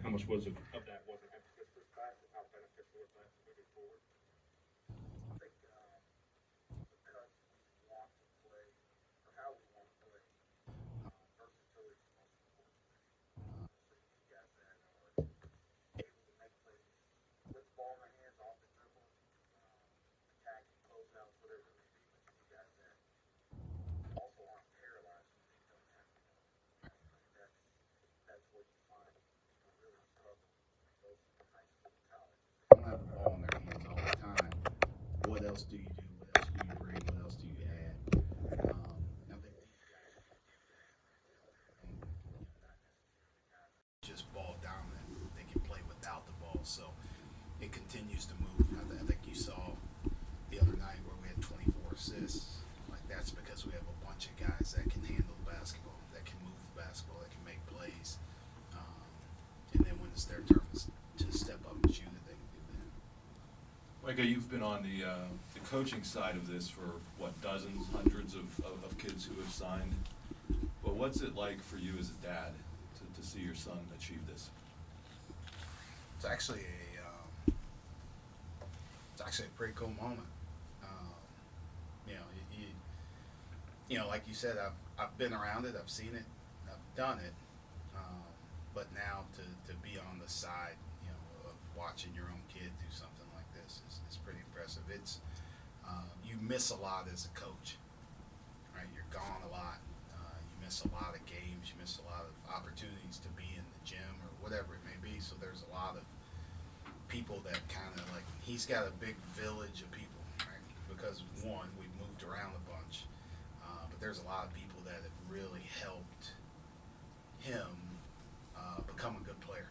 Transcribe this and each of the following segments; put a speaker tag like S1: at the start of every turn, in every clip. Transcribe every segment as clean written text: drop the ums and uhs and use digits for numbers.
S1: how much of that was an emphasis this class, and how beneficial was that moving forward?
S2: I think because we want to play, or how we want to play, versatility is the most important thing. So you need guys that are able to make plays with the ball in their hands, off the dribble, attacking, closeouts, whatever it may be. But you need guys that also aren't paralyzed when they don't have the ball. Like that's where you find people really struggle when they go from high school to college. They don't have the ball in their hands all the time. What else do you do? What else do you bring? What else do you add? I think these guys can do that. And not necessarily guys that are just ball dominant. They can play without the ball. So it continues to move. I think you saw the other night where we had 24 assists. Like that's because we have a bunch of guys that can handle the basketball, that can move the basketball, that can make plays. And then when it's their turn to step up and shoot it, they can do that.
S3: Micah, you've been on the coaching side of this for, what, dozens, hundreds of kids who have signed. But what's it like for you as a dad to see your son achieve this?
S2: It's actually a pretty cool moment. You know, like you said, I've been around it, I've seen it, I've done it. But now to be on the side, you know, of watching your own kid do something like this is pretty impressive. It's you miss a lot as a coach, right? You're gone a lot. You miss a lot of games. You miss a lot of opportunities to be in the gym or whatever it may be. So there's a lot of people that kind of like, he's got a big village of people, right? Because one, we've moved around a bunch, but there's a lot of people that have really helped him become a good player,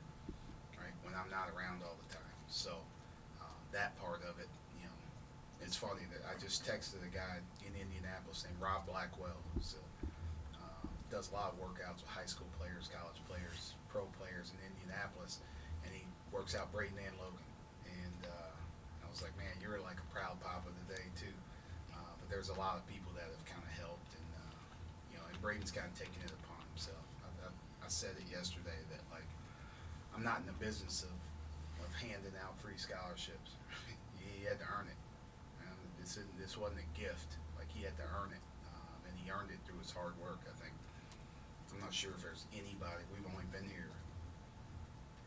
S2: right? When I'm not around all the time. So that part of it, you know, it's funny that I just texted a guy in Indianapolis named Rob Blackwell, who's does a lot of workouts with high school players, college players, pro players in Indianapolis, and he works out Braden and Logan. And I was like, man, you're like a proud papa today too. But there's a lot of people that have kind of helped, and you know, and Braden's kind of taken it upon himself. I said it yesterday that like I'm not in the business of handing out free scholarships. He had to earn it. This wasn't a gift. Like he had to earn it, and he earned it through his hard work. I think. I'm not sure if there's anybody. We've only been here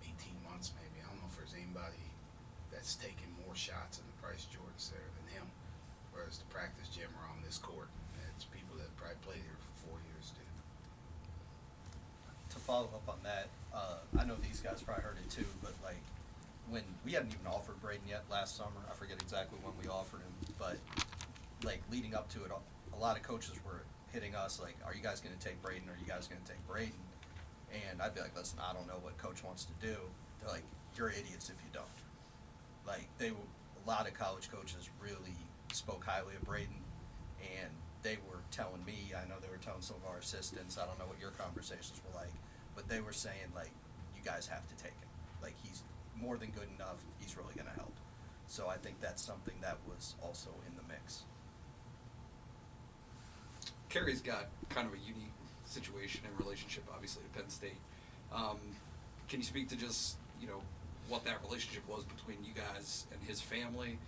S2: 18 months, maybe. I don't know if there's anybody that's taken more shots in the Price Jordan Center than him, whereas the practice gym or on this court. It's people that probably played here for 4 years too.
S4: To follow up on that, I know these guys probably heard it too, but like when we hadn't even offered Braden yet last summer, I forget exactly when we offered him, but like leading up to it, a lot of coaches were hitting us like, are you guys going to take Braden? Are you guys going to take Braden? And I'd be like, listen, I don't know what coach wants to do. They're like, you're idiots if you don't. Like a lot of college coaches really spoke highly of Braden, and they were telling me, I know they were telling some of our assistants, I don't know what your conversations were like, but they were saying like, you guys have to take him. Like he's more than good enough. He's really going to help. So I think that's something that was also in the mix.
S5: Kerry's got kind of a unique situation and relationship, obviously, to Penn State. Can you speak to just, you know, what that relationship was between you guys and his family,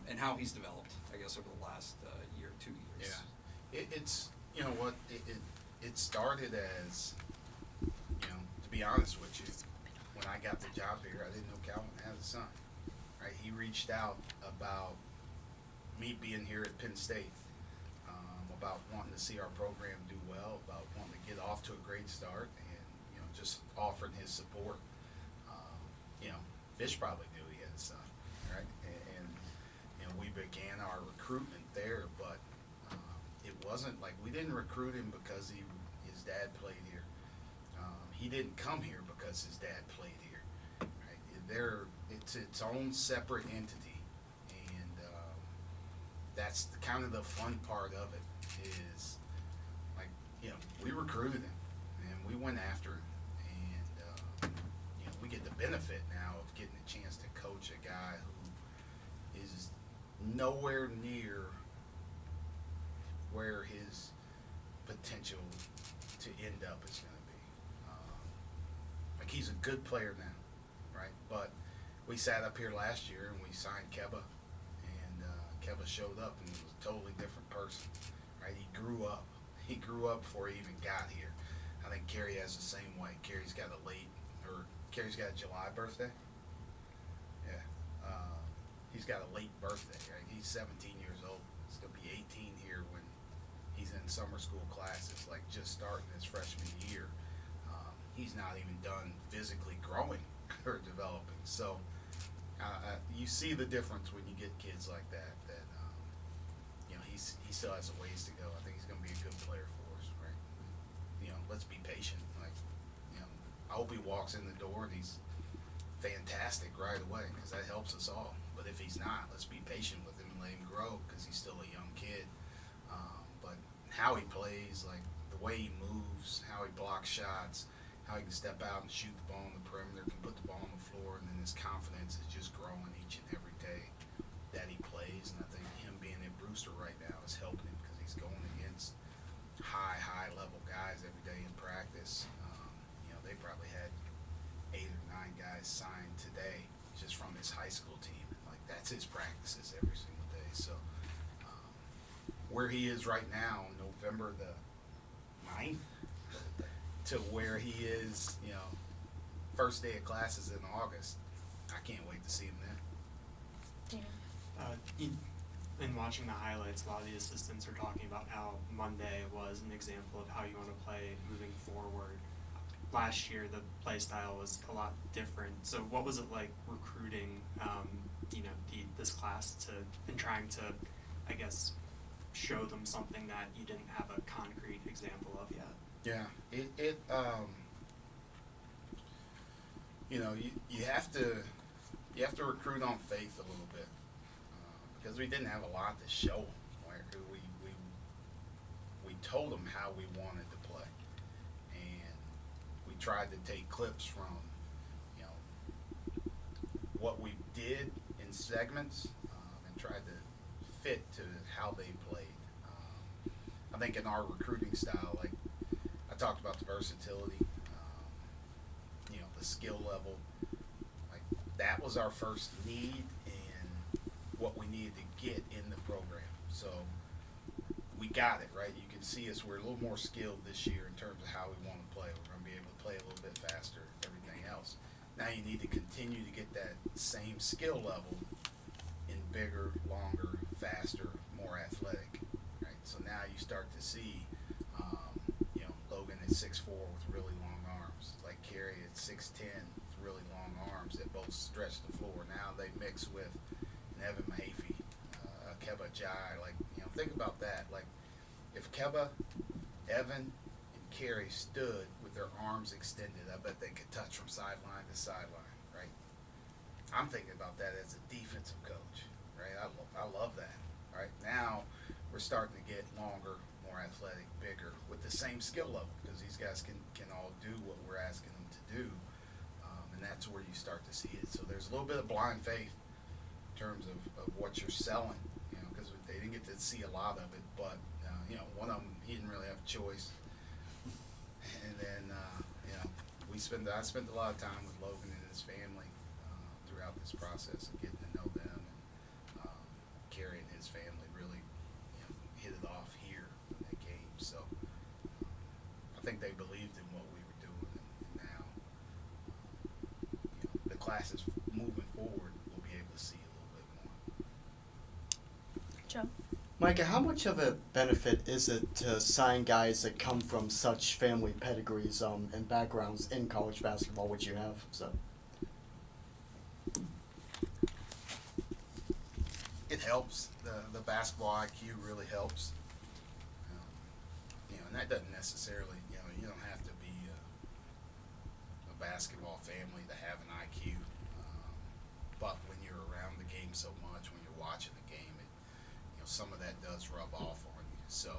S5: and how he's developed, I guess, over the last year, 2 years?
S2: Yeah, it's you know what it started as, you know, to be honest with you, when I got the job here, I didn't know Calvin had a son. Right, he reached out about me being here at Penn State. About wanting to see our program do well, about wanting to get off to a great start, and you know, just offering his support. You know, Fish probably knew he had a son, right? And you know, we began our recruitment there, but it wasn't like we didn't recruit him because his dad played here. He didn't come here because his dad played here. Right? It's its own separate entity, and that's kind of the fun part of it. Is like, you know, we recruited him and we went after him, and you know, we get the benefit now of getting a chance to coach a guy who is nowhere near where his potential to end up is going to be. Like, he's a good player now, right? But we sat up here last year and we signed Keba, and Keba showed up and was a totally different person, right? He grew up. He grew up before he even got here. I think Kerry has the same way. Kerry's got a July birthday. Yeah. He's got a late birthday, right? He's 17 years old. He's going to be 18 here when he's in summer school classes, like just starting his freshman year. He's not even done physically growing or developing. So you see the difference when you get kids like that, he still has a ways to go. I think he's going to be a good player for us, right? Let's be patient. I hope he walks in the door and he's fantastic right away, because that helps us all. But if he's not, let's be patient with him and let him grow, because he's still a young kid. But how he plays, like the way he moves, how he blocks shots, how he can step out and shoot the ball on the perimeter, can put the ball on the floor, and then his confidence is just growing each and every day that he plays. And I think him being in Brewster right now is helping him, because he's going against high level guys every day in practice. They probably had 8 or 9 guys signed today just from his high school team. Like, that's his practices every single day. So where he is right now, November the 9th, to where he is, first day of classes in August, I can't wait to see him then.
S6: In watching the highlights, a lot of the assistants are talking about how Monday was an example of how you want to play moving forward. Last year, the play style was a lot different. So what was it like recruiting, this class and trying to, I guess, show them something that you didn't have a concrete example of yet?
S2: Yeah, you have to recruit on faith a little bit, because we didn't have a lot to show them. We told them how we wanted to play, and we tried to take clips from what we did in segments, and tried to fit to how they played. I think in our recruiting style, like I talked about the versatility, the skill level, like that was our first need and what we needed to get in the program. So we got it, right? You can see us, we're a little more skilled this year in terms of how we want to play. We're going to be able to play a little bit faster, everything else. Now you need to continue to get that same skill level in bigger, longer, faster, more athletic, right? So now you start to see, Logan at 6'4" with really long arms, like Kerry at 6'10" with really long arms that both stretch the floor. Now they mix with an Evan Mahaffey, Keba Jai. Like, think about that. Like, if Keba, Evan, and Kerry stood with their arms extended, I bet they could touch from sideline to sideline, right? I'm thinking about that as a defensive coach, right? I love that, right? Now we're starting to get longer, more athletic, bigger, with the same skill level, because these guys can all do what we're asking them to do, and that's where you start to see it. So there's a little bit of blind faith in terms of what you're selling, because they didn't get to see a lot of it, but one of them, he didn't really have a choice. And then I spent a lot of time with Logan and his family throughout this process of getting to know them, and Kerry and his family really hit it off here when they came. So I think they believed in what we were doing, and now the classes moving forward, we'll be able to see a little bit more.
S7: Joe?
S8: Micah, how much of a benefit is it to sign guys that come from such family pedigrees and backgrounds in college basketball, which you have? So
S2: it helps. The basketball IQ really helps. And that doesn't necessarily, you don't have to be a basketball family to have an IQ. But when you're around the game so much, when you're watching the game, some of that does rub off on you. So,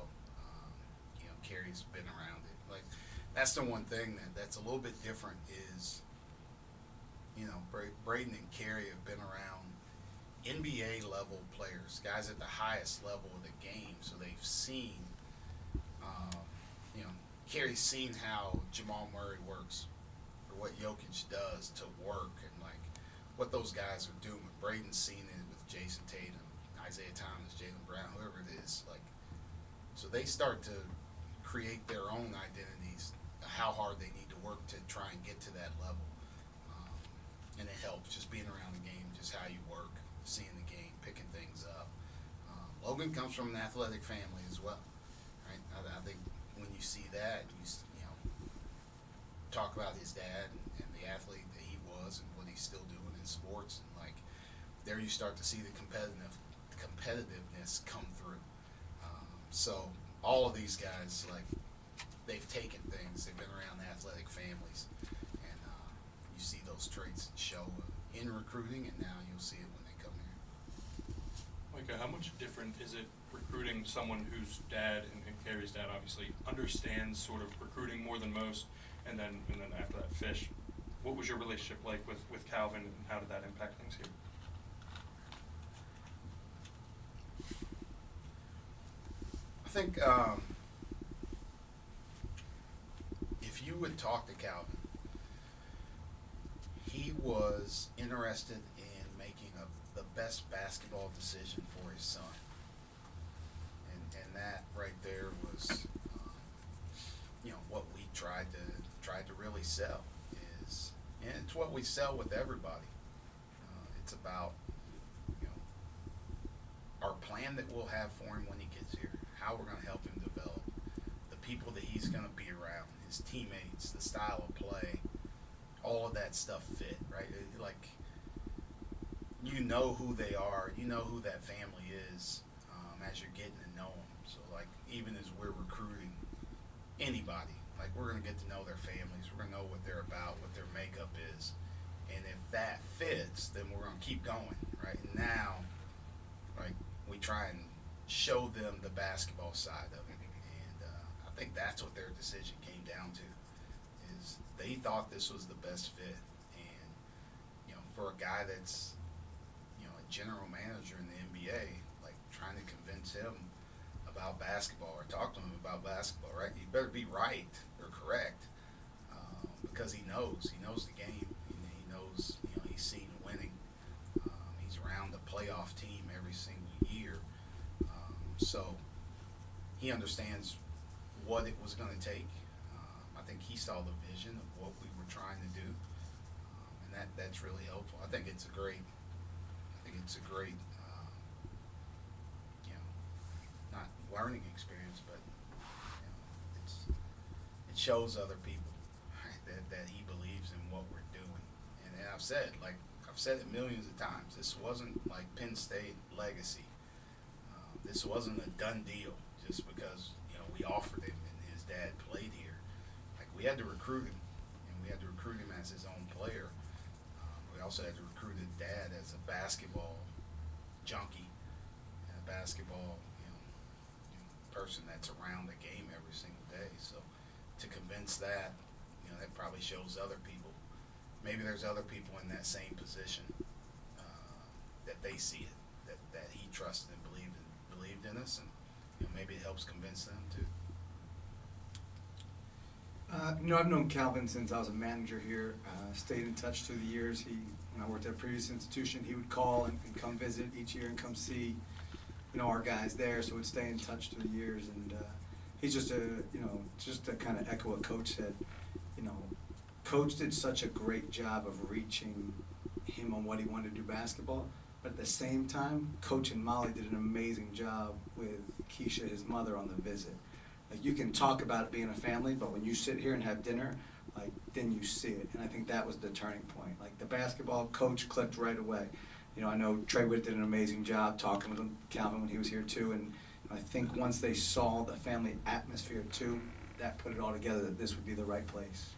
S2: Kerry's been around it. Like, that's the one thing that's a little bit different is, Braden and Kerry have been around NBA level players, guys at the highest level of the game. So they've seen, Kerry's seen how Jamal Murray works what Jokic does to work, and like what those guys are doing with Braden's seen it with Jason Tatum, Isaiah Thomas, Jaylen Brown, whoever it is, like, so they start to create their own identities, how hard they need to work to try and get to that level. And it helps just being around the game, just how you work, seeing the game, picking things up. Logan comes from an athletic family as well, right? I think when you see that, you know, talk about his dad and the athlete that he was and what he's still doing in sports, and like there you start to see the competitiveness come through. So all of these guys, like, they've taken things, they've been around athletic families, and you see those traits show in recruiting, and now you'll see it when they come here.
S9: Micah, how much different is it recruiting someone whose dad and Carrie's dad obviously understands sort of recruiting more than most, and then after that, Fish? What was your relationship like with Calvin, and how did that impact things here?
S2: I think if you would talk to Calvin, he was interested in making the best basketball decision for his son, and that right there was, you know, what we tried to really sell is, and it's what we sell with everybody. It's about, you know, our plan that we'll have for him when he gets here, how we're going to help him develop, the people that he's going to be around, his teammates, the style of play, all of that stuff fit, right? Like, you know who they are, you know who that family is, as you're getting to know them. So, like, even as we're recruiting anybody, like, we're going to get to know their families, we're going to know what they're about, what their makeup is, and if that fits, then we're going to keep going, right? And now, like, we try and show them the basketball side of it, and I think that's what their decision came down to, is they thought this was the best fit. And, you know, for a guy that's, you know, a general manager in the NBA, like, trying to convince him about basketball or talk to him about basketball, right? You better be right or correct, because he knows the game. He knows, you know, he's seen winning. He's around the playoff team every single year. So he understands what it was going to take. I think he saw the vision of what we were trying to do, and that's really helpful. I think it's a great, you know, not learning experience, but, you know, it shows other people, right, that he believes in what we're doing. And I've said it millions of times. This wasn't like Penn State legacy. This wasn't a done deal just because, you know, we offered him and his dad played here. Like, we had to recruit him, and we had to recruit him as his own player. We also had to recruit his dad as a basketball junkie, and a basketball, you know, person that's around the game every single day. So to convince that, you know, that probably shows other people. Maybe there's other people in that same position that they see it, that he trusted and believed in us, and, you know, maybe it helps convince them too.
S10: You know, I've known Calvin since I was a manager here. Stayed in touch through the years. When I worked at a previous institution, he would call and come visit each year and come see, you know, our guys there. So we'd stay in touch through the years. And he's just to kind of echo what Coach said. You know, Coach did such a great job of reaching him on what he wanted to do basketball. But at the same time, Coach and Molly did an amazing job with Keisha, his mother, on the visit. Like, you can talk about it being a family, but when you sit here and have dinner, like, then you see it. And I think that was the turning point. Like, the basketball coach clicked right away. You know, I know Trey Witt did an amazing job talking with Calvin when he was here too. And I think once they saw the family atmosphere too, that put it all together that this would be the right place.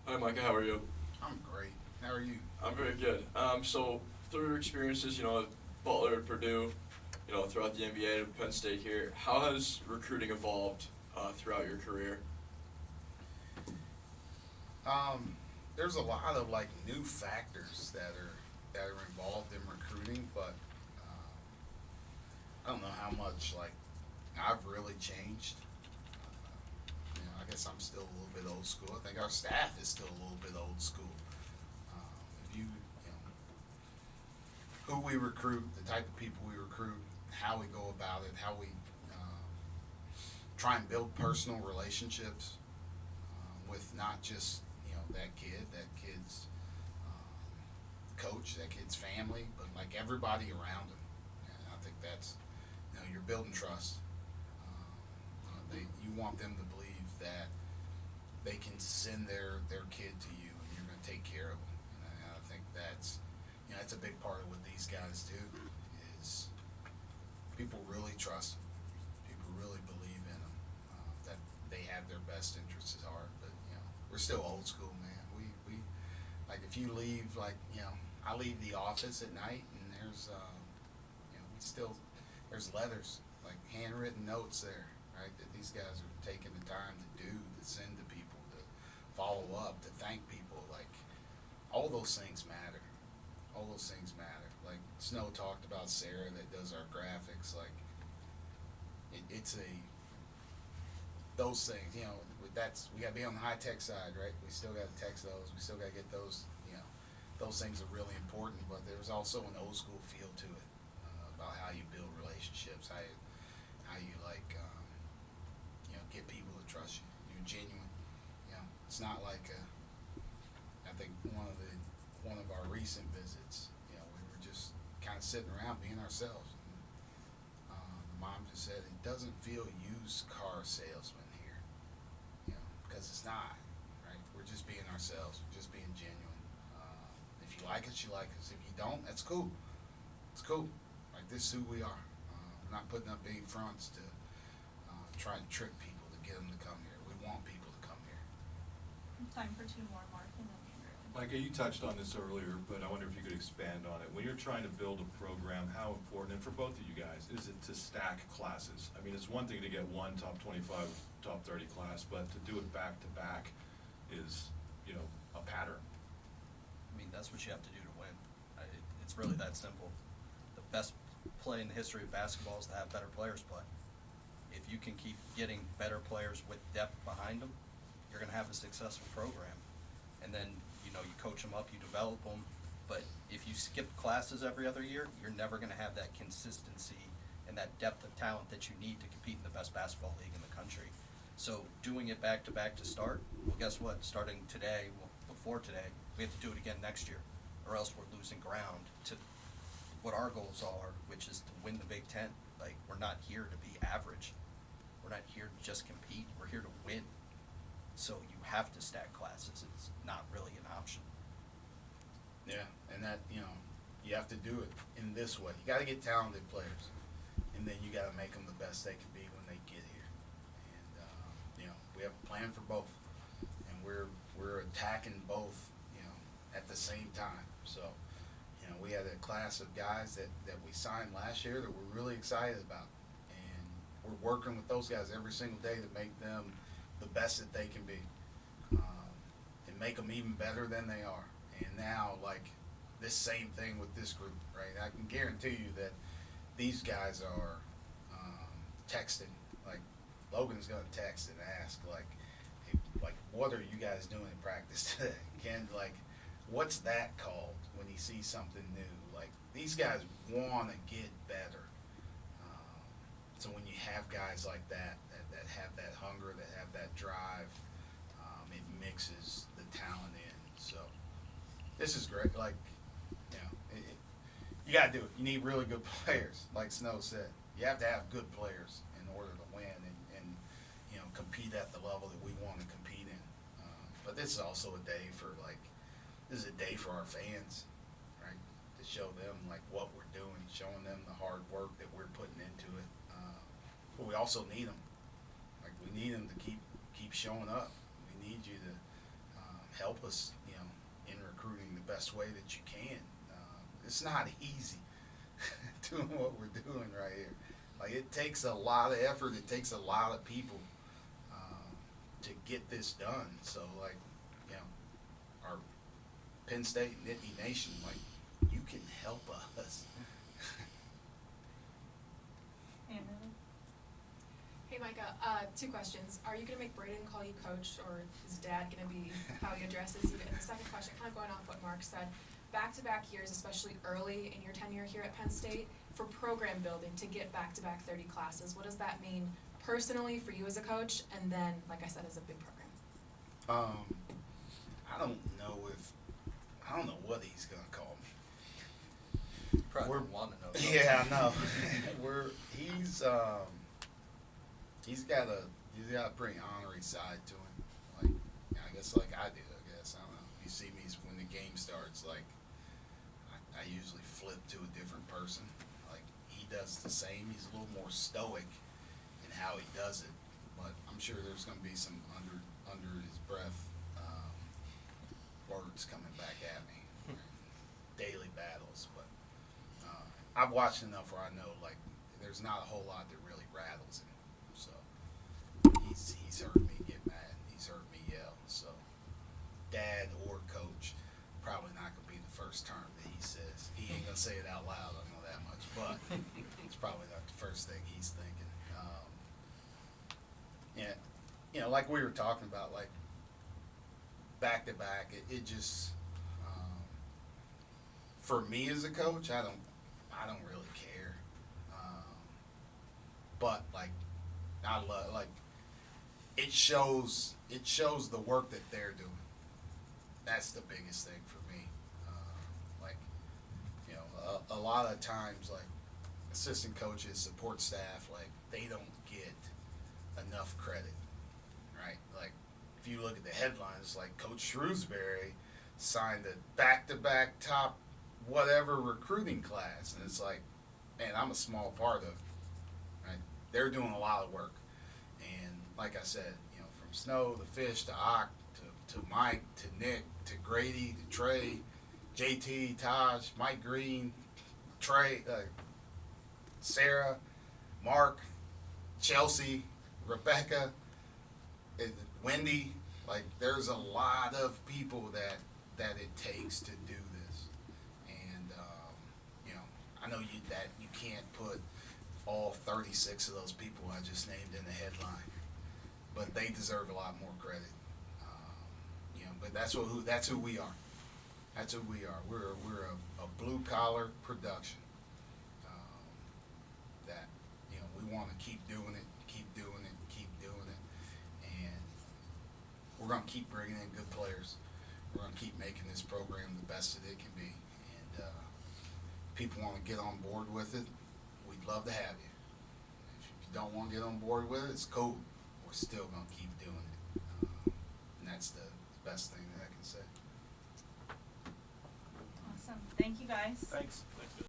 S11: Hi, Micah. How are you?
S2: I'm great. How are you?
S11: I'm very good. So through your experiences, you know, at Butler, at Purdue, you know, throughout the NBA, and Penn State here, how has recruiting evolved throughout your career?
S2: There's a lot of, like, new factors that are involved in recruiting, but I don't know how much, like, I've really changed. You know, I guess I'm still a little bit old school. I think our staff is still a little bit old school. If you know, who we recruit, the type of people we recruit, how we go about it, how we try and build personal relationships with not just, you know, that kid's coach, that kid's family, but like everybody around them. And I think that's, you know, you're building trust. You want them to believe that they can send their kid to you and you're going to take care of them. And I think that's, you know, that's a big part of what these guys do is people really trust them. People really believe in them, that they have their best interests at heart. But, you know, we're still old school, man. We like if you leave, like, you know, I leave the office at night and there's, you know, there's letters, like handwritten notes there. Right, that these guys are taking the time to do, to send to people, to follow up, to thank people. Like, all those things matter. All those things matter. Like Snow talked about Sarah that does our graphics. Like, those things. You know, we got to be on the high tech side, right? We still got to text those. We still got to get those. You know, those things are really important. But there's also an old school feel to it about how you build relationships, how you like. Get people to trust you. You're genuine. You know, it's not like I think one of our recent visits, you know, we were just kind of sitting around being ourselves. And, the mom just said it doesn't feel used car salesman here, you know, because it's not. Right? We're just being ourselves. We're just being genuine. If you like us, you like us. If you don't, that's cool. It's cool. Like this is who we are. We're not putting up any fronts to try and trick people. Get them to come here. We want people to come here.
S7: Time for two more, Mark, and then Andrew.
S3: Micah, you touched on this earlier, but I wonder if you could expand on it. When you're trying to build a program, how important, and for both of you guys, is it to stack classes? I mean, it's one thing to get one top 25, top 30 class, but to do it back to back is, you know, a pattern.
S4: I mean, that's what you have to do to win. It's really that simple. The best play in the history of basketball is to have better players play. If you can keep getting better players with depth behind them, you're going to have a successful program. And then, you know, you coach them up, you develop them. But if you skip classes every other year, you're never going to have that consistency and that depth of talent that you need to compete in the best basketball league in the country. So doing it back to back to start, well, guess what? Starting today, well, before today, we have to do it again next year, or else we're losing ground to what our goals are, which is to win the Big Ten. Like, we're not here to be average. We're not here to just compete. We're here to win. So you have to stack classes. It's not really an option.
S2: Yeah, and that, you know, you have to do it in this way. You got to get talented players, and then you got to make them the best they can be when they get here. And you know, we have a plan for both, and we're attacking both, you know, at the same time. So, you know, we had a class of guys that we signed last year that we're really excited about. We're working with those guys every single day to make them the best that they can be, and make them even better than they are. And now, like, this same thing with this group, right? I can guarantee you that these guys are texting. Like, Logan's going to text and ask, like, hey, like, what are you guys doing in practice today? Ken, like, what's that called when he sees something new? Like, these guys want to get better. So when you have guys like that have that hunger, that have that drive, it mixes the talent in. So this is great. Like, you know, you got to do it. You need really good players, like Snow said. You have to have good players in order to win and you know, compete at the level that we want to compete in. But this is also a day for, like, this is a day for our fans, right? To show them, like, what we're doing, showing them the hard work that we're putting into it. But we also need them. Like, we need them to keep showing up. We need you to help us, you know, in recruiting the best way that you can. It's not easy doing what we're doing right here. Like, it takes a lot of effort. It takes a lot of people to get this done. So, like, you know, our Penn State Nittany Nation, like, you can help us.
S7: Andrew.
S12: Hey, Hey, Micah. Two questions. Are you going to make Braden call you coach, or is Dad going to be how he addresses you? And the second question, kind of going off what Mark said, back-to-back years, especially early in your tenure here at Penn State, for program building to get back-to-back 30 classes, what does that mean personally for you as a coach, and then, like I said, as a big program?
S2: I don't know what he's gonna call me.
S4: Probably
S2: We're-
S4: want to know.
S2: Yeah, I know. He's got a pretty honorary side to him. Like, I guess like I do. I guess I don't know. You see me when the game starts. Like, I usually flip to a different person. Like, he does the same. He's a little more stoic in how he does it. But I'm sure there's gonna be some under his breath words coming back at me. Daily battles, but I've watched enough where I know like there's not a whole lot that really rattles him. So he's heard me get mad. He's heard me yell. So dad or coach, probably not gonna be the first term that he says. He ain't gonna say it out loud. I know that much, but it's probably not the first thing he's thinking. Yeah, you know, like we were talking about, like back to back, it just for me as a coach, I don't really care. But like I love, like it shows the work that they're doing. That's the biggest thing for me. Like, you know, a lot of times, like assistant coaches, support staff, like they don't get enough credit, right? Like if you look at the headlines, like Coach Shrewsberry signed a back-to-back top whatever recruiting class, and it's like, man, I'm a small part of it, right? They're doing a lot of work, and like I said, you know, from Snow to Fish to Ock to Mike to Nick to Grady to Trey, JT, Taj, Mike Green, Trey, Sarah, Mark, Chelsea, Rebecca, Wendy. Like there's a lot of people that it takes to do this, and you know, I know that you can't put all 36 of those people I just named in the headline, but they deserve a lot more credit. You know, but that's who we are. That's who we are. We're a blue collar production. That, you know, we want to keep doing it, and we're going to keep bringing in good players. We're going to keep making this program the best that it can be. And if people want to get on board with it, we'd love to have you. If you don't want to get on board with it, it's cool. We're still going to keep doing it. And that's the best thing that I can say.
S7: Awesome. Thank you guys.
S3: Thanks.